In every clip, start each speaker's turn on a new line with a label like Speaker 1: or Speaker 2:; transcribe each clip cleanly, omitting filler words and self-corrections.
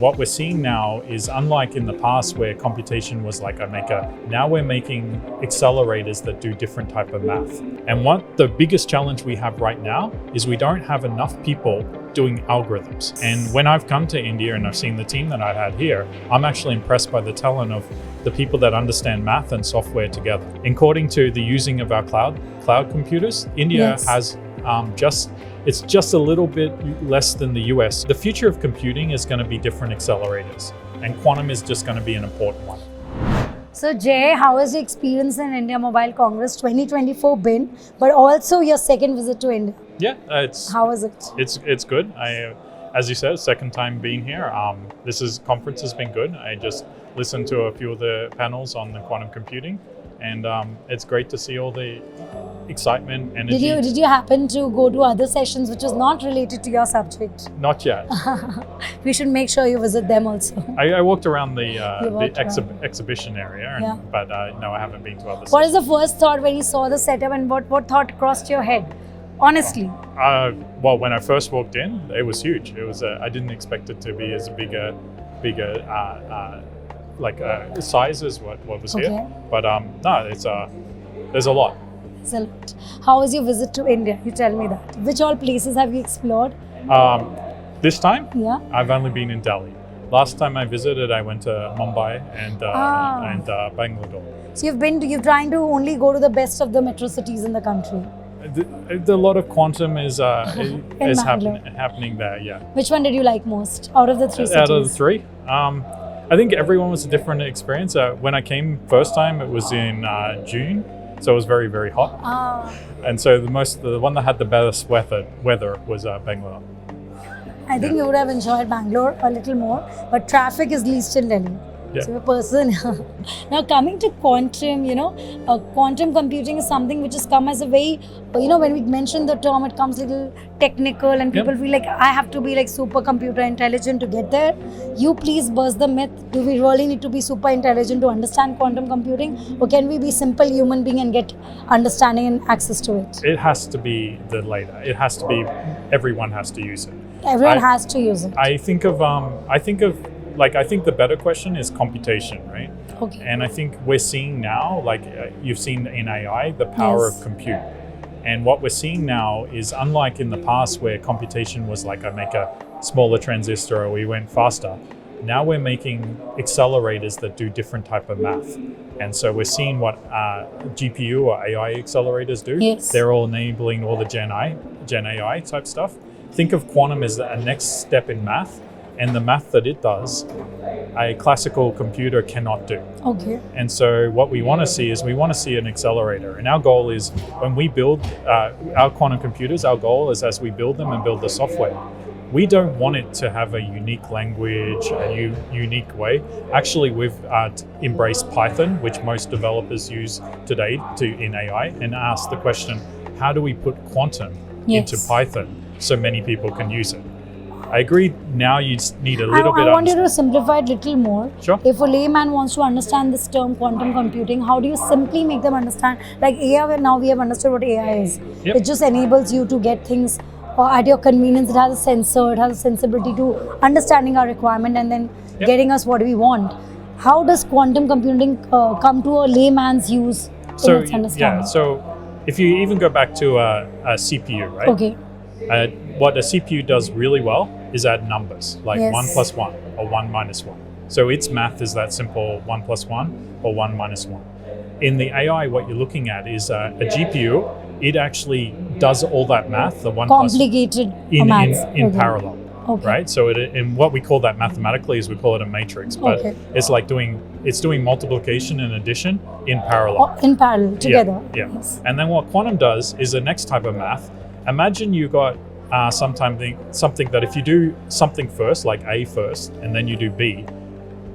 Speaker 1: What we're seeing now is, unlike in the past where computation was like a maker, now we're making accelerators that do different type of math. And what the biggest challenge we have right now is we don't have enough people doing algorithms. And when I've come to India and I've seen the team that I had here, I'm actually impressed by the talent of the people that understand math and software together. According to the using of our cloud computers, India has it's just a little bit less than the US. The future of computing is going to be different accelerators, and quantum is just going to be an important one.
Speaker 2: So Jay, how has your experience in India Mobile Congress 2024 been, but also your second visit to India?
Speaker 1: Yeah,
Speaker 2: how was it?
Speaker 1: It's good. As you said, second time being here. Conference has been good. I just listened to a few of the panels on the quantum computing, and it's great to see all the excitement, energy.
Speaker 2: Did you happen to go to other sessions which was not related to your subject?
Speaker 1: Not yet.
Speaker 2: We should make sure you visit them also.
Speaker 1: I walked around the exhibition area, but no, I haven't been to other sessions.
Speaker 2: What is the first thought when you saw the setup, and what thought crossed your head? Honestly.
Speaker 1: Well, when I first walked in, it was huge. It was. I didn't expect it to be as bigger size as what was here. But no, there's a lot.
Speaker 2: Excellent. How was your visit to India? You tell me that. Which all places have you explored?
Speaker 1: This time?
Speaker 2: Yeah.
Speaker 1: I've only been in Delhi. Last time I visited, I went to Mumbai and Bangalore.
Speaker 2: So you're trying to only go to the best of the metro cities in the country.
Speaker 1: A lot of quantum is happening there. Yeah.
Speaker 2: Which one did you like most out of the three cities?
Speaker 1: Out of the three, I think everyone was a different experience. When I came first time, it was in June. So it was very, very hot. And so the one that had the best weather was Bangalore.
Speaker 2: I think you would have enjoyed Bangalore a little more, but traffic is least in Delhi.
Speaker 1: Yeah.
Speaker 2: So a person. Now coming to quantum, quantum computing is something which has come as a very, when we mention the term, it comes a little technical and people feel like I have to be like super computer intelligent to get there. You please burst the myth. Do we really need to be super intelligent to understand quantum computing, or can we be simple human being and get understanding and access to it?
Speaker 1: It has to be the later. It has to be, everyone has to use it.
Speaker 2: Everyone has to use it.
Speaker 1: I think the better question is computation, right?
Speaker 2: Okay.
Speaker 1: And I think we're seeing now, you've seen in AI, the power of compute. And what we're seeing now is, unlike in the past where computation was like I make a smaller transistor or we went faster, now we're making accelerators that do different type of math. And so we're seeing what GPU or AI accelerators do.
Speaker 2: Yes.
Speaker 1: They're all enabling all the Gen AI type stuff. Think of quantum as a next step in math. And the math that it does, a classical computer cannot do.
Speaker 2: Okay.
Speaker 1: And so what we want to see is an accelerator. And our goal is, when we build our quantum computers, our goal is, as we build them and build the software, we don't want it to have a unique language, a unique way. Actually, we've embraced Python, which most developers use today in AI, and asked the question, how do we put quantum into Python so many people can use it? I agree, now you need a little bit of...
Speaker 2: I want you to simplify it a little more.
Speaker 1: Sure.
Speaker 2: If a layman wants to understand this term quantum computing, how do you simply make them understand? Like AI, now we have understood what AI is.
Speaker 1: Yep.
Speaker 2: It just enables you to get things at your convenience. It has a sensor, it has a sensibility to understanding our requirement and then getting us what we want. How does quantum computing come to a layman's use in its understanding?
Speaker 1: Yeah, so if you even go back to a CPU, right?
Speaker 2: Okay.
Speaker 1: What a CPU does really well is add numbers, like 1 plus 1 or 1 minus 1. So its math is that simple, 1 plus 1 or 1 minus 1. In the AI, what you're looking at is a GPU. It actually does all that math, the 1
Speaker 2: complicated
Speaker 1: plus
Speaker 2: maths.
Speaker 1: in parallel, right? So in what we call that mathematically is we call it a matrix, but it's like doing multiplication and addition in parallel.
Speaker 2: In parallel, together.
Speaker 1: Yeah. Yes. And then what quantum does is the next type of math. Imagine you got something that if you do something first, like A first, and then you do B,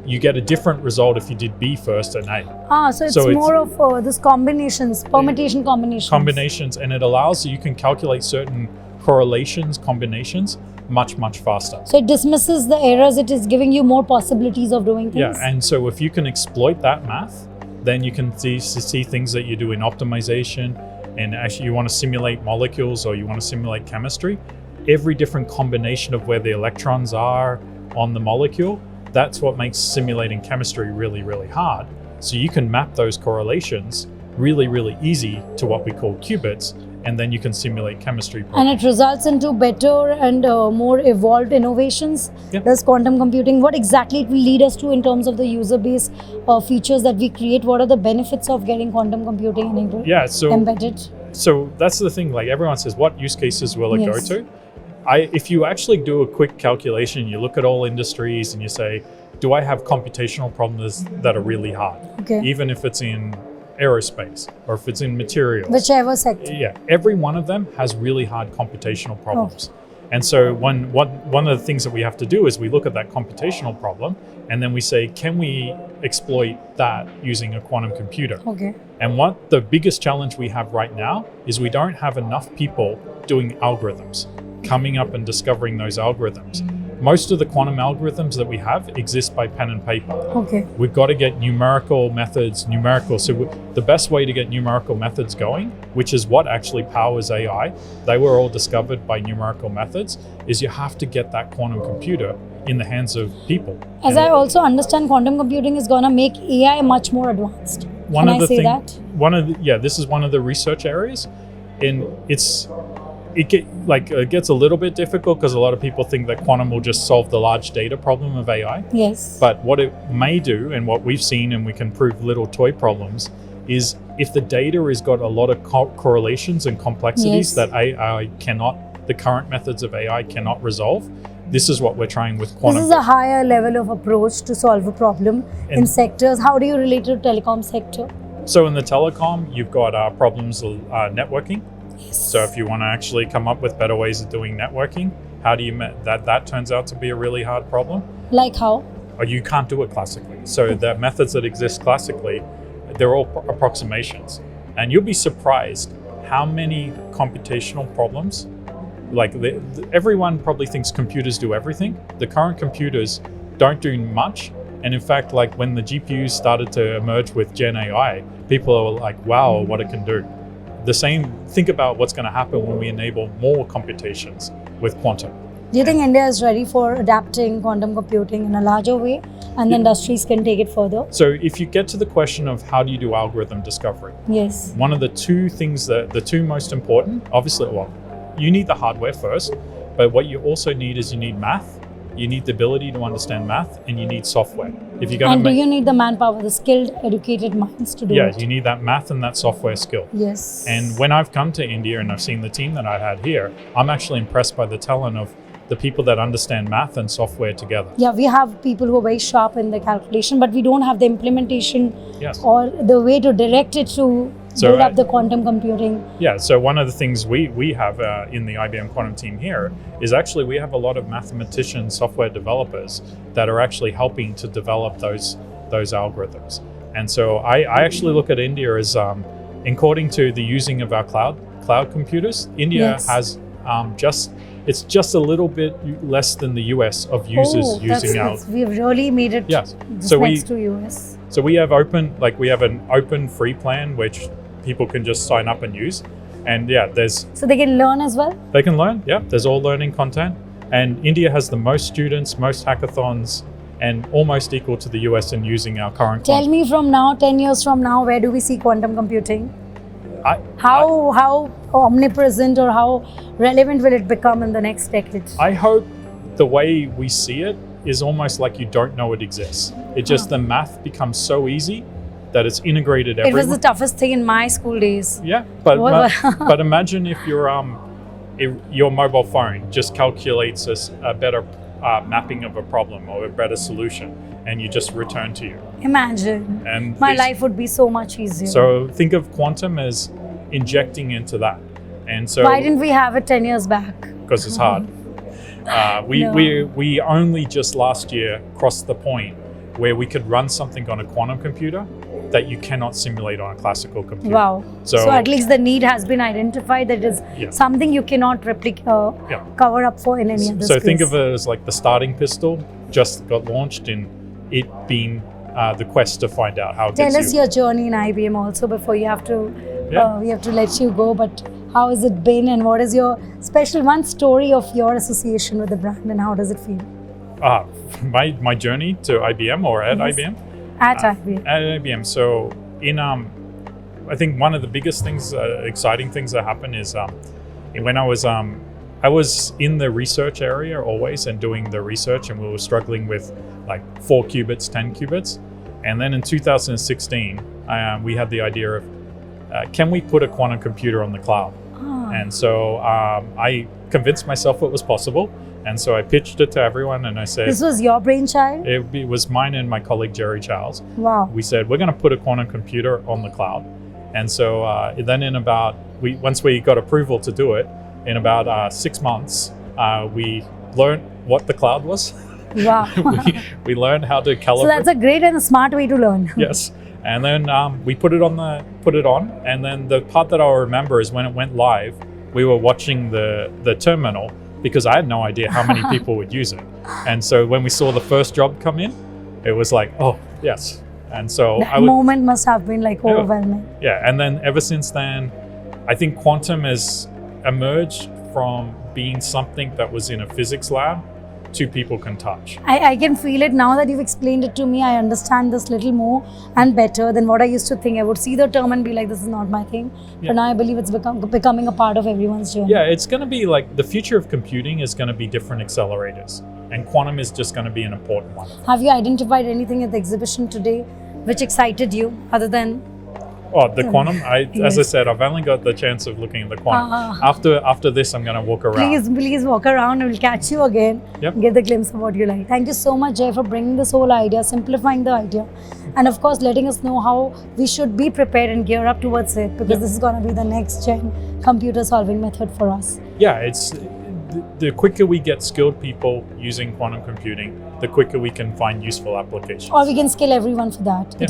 Speaker 1: you get a different result if you did B first and A.
Speaker 2: So it's more of this permutation combinations.
Speaker 1: Combinations, and it allows you can calculate certain combinations much, much faster.
Speaker 2: So it dismisses the errors, it is giving you more possibilities of doing things.
Speaker 1: Yeah, and so if you can exploit that math, then you can see things that you do in optimization, and actually you want to simulate molecules or you want to simulate chemistry. Every different combination of where the electrons are, on the molecule, that's what makes simulating chemistry really, really hard. So you can map those correlations really, really easy to what we call qubits, and then you can simulate chemistry
Speaker 2: And
Speaker 1: problems.
Speaker 2: it results into better and more evolved innovations.
Speaker 1: Yeah.
Speaker 2: Does quantum computing, what exactly it will lead us to in terms of the user base features that we create? What are the benefits of getting quantum computing enabled,
Speaker 1: Yeah, so
Speaker 2: embedded?
Speaker 1: So that's the thing, like everyone says, what use cases will it
Speaker 2: Yes.
Speaker 1: go to? If you actually do a quick calculation, you look at all industries and you say, do I have computational problems that are really hard?
Speaker 2: Okay.
Speaker 1: Even if it's in aerospace or if it's in materials.
Speaker 2: Whichever sector.
Speaker 1: Yeah, every one of them has really hard computational problems. And so one of the things that we have to do is we look at that computational problem and then we say, can we exploit that using a quantum computer?
Speaker 2: Okay.
Speaker 1: And what the biggest challenge we have right now is we don't have enough people doing algorithms, coming up and discovering those algorithms. Most of the quantum algorithms that we have exist by pen and paper.
Speaker 2: Okay.
Speaker 1: We've got to get numerical methods, So the best way to get numerical methods going, which is what actually powers AI, they were all discovered by numerical methods, is you have to get that quantum computer in the hands of people.
Speaker 2: As I also understand, quantum computing is going to make AI much more advanced. Can I say that?
Speaker 1: This is one of the research areas, and it gets a little bit difficult because a lot of people think that quantum will just solve the large data problem of AI.
Speaker 2: Yes.
Speaker 1: But what it may do, and what we've seen, and we can prove little toy problems, is if the data has got a lot of correlations and complexities
Speaker 2: Yes.
Speaker 1: that the current methods of AI cannot resolve. This is what we're trying with quantum.
Speaker 2: This is a higher level of approach to solve a problem in sectors. How do you relate to the telecom sector?
Speaker 1: So in the telecom, you've got problems of networking. So if you want to actually come up with better ways of doing networking, how do you that turns out to be a really hard problem?
Speaker 2: Like how?
Speaker 1: Or you can't do it classically. So the methods that exist classically, they're all approximations. And you'll be surprised how many computational problems, everyone probably thinks computers do everything. The current computers don't do much. And in fact, like when the GPUs started to emerge with Gen AI, people are like, wow, what it can do. Think about what's going to happen when we enable more computations with quantum.
Speaker 2: Do you think India is ready for adapting quantum computing in a larger way and the industries can take it further?
Speaker 1: So if you get to the question of how do you do algorithm discovery,
Speaker 2: Yes.
Speaker 1: one of the two things the two most important, obviously, you need the hardware first, but what you also need is you need math, you need the ability to understand math, and you need software. If you're going
Speaker 2: do you need the manpower, the skilled, educated minds to do it?
Speaker 1: Yeah, you need that math and that software skill.
Speaker 2: Yes.
Speaker 1: And when I've come to India and I've seen the team that I had here, I'm actually impressed by the talent of the people that understand math and software together.
Speaker 2: Yeah, we have people who are very sharp in the calculation, but we don't have the implementation
Speaker 1: Yes.
Speaker 2: or the way to direct it to build up the quantum computing.
Speaker 1: Yeah, so one of the things we have in the IBM Quantum team here is actually we have a lot of mathematicians, software developers that are actually helping to develop those algorithms. And so I actually look at India as, according to the using of our cloud computers, India
Speaker 2: Yes.
Speaker 1: has it's just a little bit less than the US of users using our.
Speaker 2: We've really made it
Speaker 1: Yes.
Speaker 2: just next to US.
Speaker 1: So we have an open free plan which people can just sign up and use, and
Speaker 2: So they can learn as well?
Speaker 1: they can learn. Yeah, there's all learning content, and India has the most students, most hackathons, and almost equal to the US in using our current.
Speaker 2: Tell me from now, 10 years from now, where do we see quantum computing? How omnipresent or how relevant will it become in the next decade?
Speaker 1: I hope the way we see it is almost like you don't know it exists. It just the math becomes so easy that it's integrated
Speaker 2: It
Speaker 1: everywhere.
Speaker 2: was the toughest thing in my school days.
Speaker 1: Yeah, but imagine if your mobile phone just calculates a better mapping of a problem or a better solution, and you just return to you.
Speaker 2: Imagine.
Speaker 1: And
Speaker 2: My life would be so much easier.
Speaker 1: So think of quantum as injecting into that. And so
Speaker 2: why didn't we have it 10 years back?
Speaker 1: Because it's hard. We only just last year crossed the point where we could run something on a quantum computer that you cannot simulate on a classical computer.
Speaker 2: Wow. So at least the need has been identified that is something you cannot cover up for in any other
Speaker 1: So
Speaker 2: space.
Speaker 1: think of it as like the starting pistol just got launched in it being the quest to find out how it
Speaker 2: Tell
Speaker 1: gets
Speaker 2: us
Speaker 1: you.
Speaker 2: your journey in IBM also before you have to,
Speaker 1: Yeah.
Speaker 2: we have to let you go. But how has it been and what is your special one story of your association with the brand and how does it feel?
Speaker 1: My journey to IBM or at
Speaker 2: Yes.
Speaker 1: IBM?
Speaker 2: At IBM.
Speaker 1: At IBM. So in I think one of the biggest things, exciting things that happen is when I was in the research area always and doing the research, and we were struggling with like 4 qubits, 10 qubits. And then in 2016, we had the idea of, can we put a quantum computer on the cloud?
Speaker 2: Ah.
Speaker 1: And so I convinced myself it was possible. And so I pitched it to everyone and I said,
Speaker 2: This was your brainchild?
Speaker 1: it was mine and my colleague Jerry Charles.
Speaker 2: Wow.
Speaker 1: We said, we're going to put a quantum computer on the cloud. And so then once we got approval to do it, in about 6 months, we learned what the cloud was.
Speaker 2: Wow.
Speaker 1: we learned how to calibrate.
Speaker 2: So that's a great and a smart way to learn.
Speaker 1: Yes. And then we put it on, and then the part that I'll remember is when it went live, we were watching the terminal because I had no idea how many people would use it. And so when we saw the first job come in, it was like, oh, yes. And so
Speaker 2: That moment must have been like overwhelming.
Speaker 1: Yeah, and then ever since then, I think quantum has emerged from being something that was in a physics lab to people can touch.
Speaker 2: I can feel it now that you've explained it to me. I understand this little more and better than what I used to think. I would see the term and be like, this is not my thing.
Speaker 1: Yeah.
Speaker 2: But now I believe it's becoming a part of everyone's journey.
Speaker 1: Yeah, it's going to be like the future of computing is going to be different accelerators, and quantum is just going to be an important one.
Speaker 2: Have you identified anything at the exhibition today which excited you other than
Speaker 1: Oh, the quantum. As I
Speaker 2: Yes.
Speaker 1: said, I've only got the chance of looking at the quantum. After this, I'm going to walk around.
Speaker 2: Please walk around and we'll catch you again.
Speaker 1: Yep.
Speaker 2: Get the glimpse of what you like. Thank you so much, Jay, for bringing this whole idea, simplifying the idea, and of course letting us know how we should be prepared and gear up towards it, because
Speaker 1: Yep.
Speaker 2: this is going to be the next gen computer solving method for us.
Speaker 1: Yeah, it's the quicker we get skilled people using quantum computing, the quicker we can find useful applications.
Speaker 2: Or we can skill everyone for that.
Speaker 1: Yeah.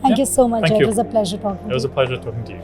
Speaker 2: Thank
Speaker 1: Yeah.
Speaker 2: you so much,
Speaker 1: Thank
Speaker 2: Jay.
Speaker 1: you.
Speaker 2: It was a pleasure talking to you.
Speaker 1: It was a pleasure talking to you.